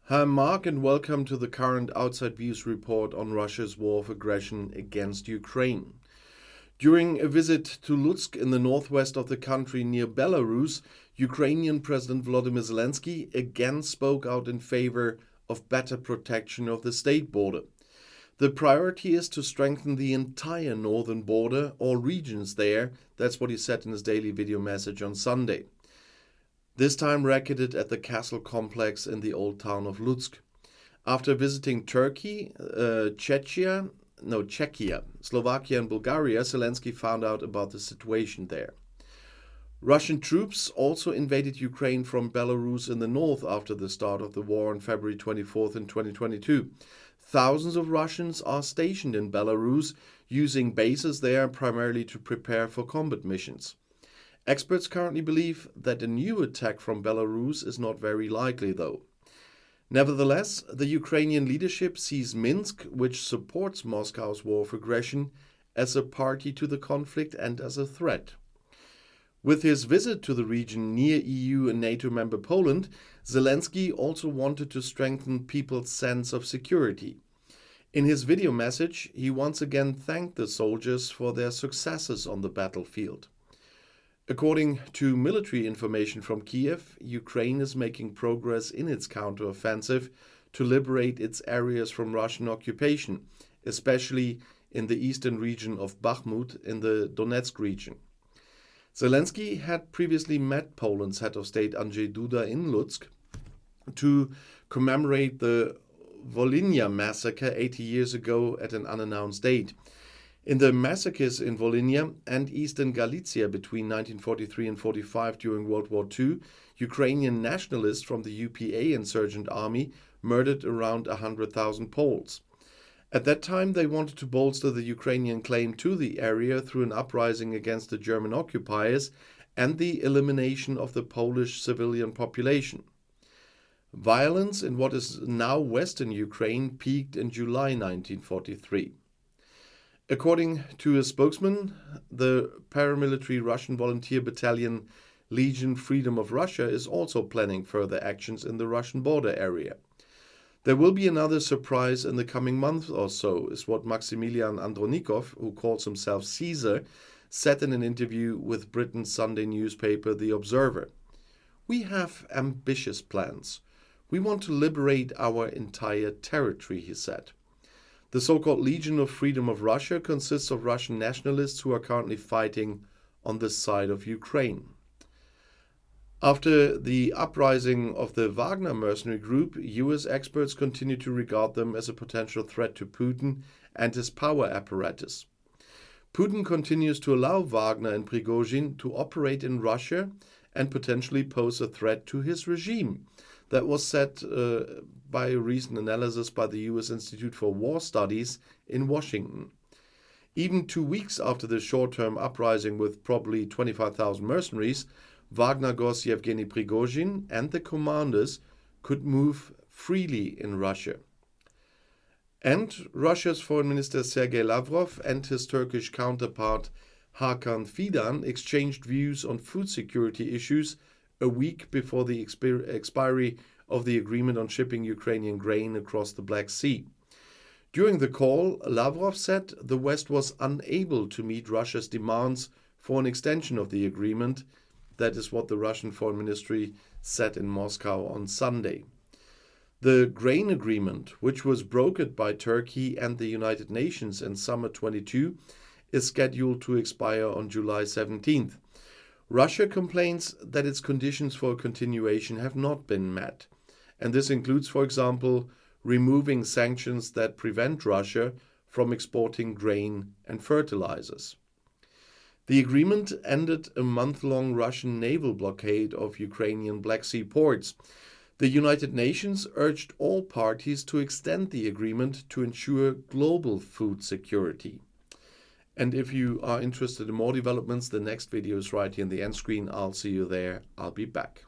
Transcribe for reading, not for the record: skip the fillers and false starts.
Hi Mark, and welcome to the current Outside Views report on Russia's war of aggression against Ukraine. During a visit to Lutsk in the northwest of the country near Belarus, Ukrainian President Volodymyr Zelenskyy again spoke out in favor of better protection of the state border. The priority is to strengthen the entire northern border, all regions there. That's what he said in his daily video message on Sunday. This time racketed at the castle complex in the old town of Lutsk. After visiting Turkey, Czechia, Slovakia and Bulgaria, Selenskyj found out about the situation there. Russian troops also invaded Ukraine from Belarus in the north after the start of the war on February 24th in 2022. Thousands of Russians are stationed in Belarus, using bases there primarily to prepare for combat missions. Experts currently believe that a new attack from Belarus is not very likely, though. Nevertheless, the Ukrainian leadership sees Minsk, which supports Moscow's war of aggression, as a party to the conflict and as a threat. With his visit to the region near EU and NATO member Poland, Zelenskyy also wanted to strengthen people's sense of security. In his video message, he once again thanked the soldiers for their successes on the battlefield. According to military information from Kiev, Ukraine is making progress in its counteroffensive to liberate its areas from Russian occupation, especially in the eastern region of Bakhmut in the Donetsk region. Zelenskyy had previously met Poland's head of state Andrzej Duda in Lutsk to commemorate the Volhynia massacre 80 years ago at an unannounced date. In the massacres in Volhynia and eastern Galicia between 1943 and 45 during World War II, Ukrainian nationalists from the UPA insurgent army murdered around 100,000 Poles. At that time, they wanted to bolster the Ukrainian claim to the area through an uprising against the German occupiers and the elimination of the Polish civilian population. Violence in what is now western Ukraine peaked in July 1943. According to a spokesman, the paramilitary Russian volunteer battalion Legion Freedom of Russia is also planning further actions in the Russian border area. There will be another surprise in the coming month or so, is what Maximilian Andronikov, who calls himself Caesar, said in an interview with Britain's Sunday newspaper The Observer. "We have ambitious plans. We want to liberate our entire territory," he said. The so-called Legion of Freedom of Russia consists of Russian nationalists who are currently fighting on the side of Ukraine. After the uprising of the Wagner mercenary group, US experts continue to regard them as a potential threat to Putin and his power apparatus. Putin continues to allow Wagner and Prigozhin to operate in Russia and potentially pose a threat to his regime. That was said by a recent analysis by the U.S. Institute for War Studies in Washington. Even 2 weeks after the short-term uprising with probably 25,000 mercenaries, Wagner boss Yevgeny Prigozhin and the commanders could move freely in Russia. And Russia's Foreign Minister Sergei Lavrov and his Turkish counterpart Hakan Fidan exchanged views on food security issues a week before the expiry of the agreement on shipping Ukrainian grain across the Black Sea. During the call, Lavrov said the West was unable to meet Russia's demands for an extension of the agreement. That is what the Russian Foreign Ministry said in Moscow on Sunday. The grain agreement, which was brokered by Turkey and the United Nations in summer 22, is scheduled to expire on July 17th. Russia complains that its conditions for continuation have not been met, and this includes, for example, removing sanctions that prevent Russia from exporting grain and fertilizers. The agreement ended a month-long Russian naval blockade of Ukrainian Black Sea ports. The United Nations urged all parties to extend the agreement to ensure global food security. And if you are interested in more developments, the next video is right here in the end screen. I'll see you there. I'll be back.